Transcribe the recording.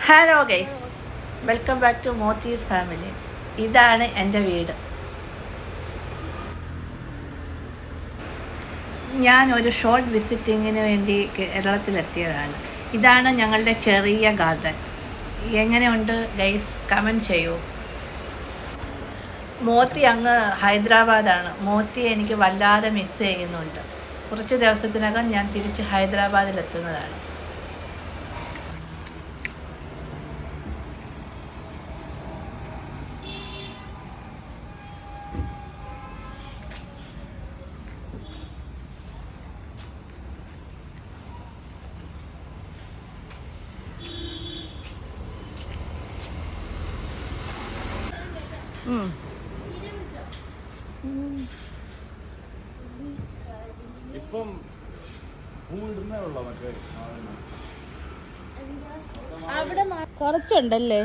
Hello guys, welcome back to Mothi's family. ഇതാണ് എൻ്റെ വീട്. ഞാൻ ഒരു ഷോർട്ട് വിസിറ്റിങ്ങിന് വേണ്ടി കേരളത്തിലെത്തിയതാണ്. ഇതാണ് ഞങ്ങളുടെ ചെറിയ ഗാർഡൻ. എങ്ങനെയുണ്ട് ഗൈസ്, കമൻറ്റ് ചെയ്യൂ. മോത്തി അങ്ങ് ഹൈദരാബാദാണ്. മോത്തി എനിക്ക് വല്ലാതെ മിസ് ചെയ്യുന്നുണ്ട്. കുറച്ച് ദിവസത്തിനകം ഞാൻ തിരിച്ച് ഹൈദരാബാദിലെത്തുന്നതാണ്. ഇപ്പം പൂവിടുന്നേ ഉള്ളോ? മറ്റേ അവിടെ കുറച്ചുണ്ടല്ലേ?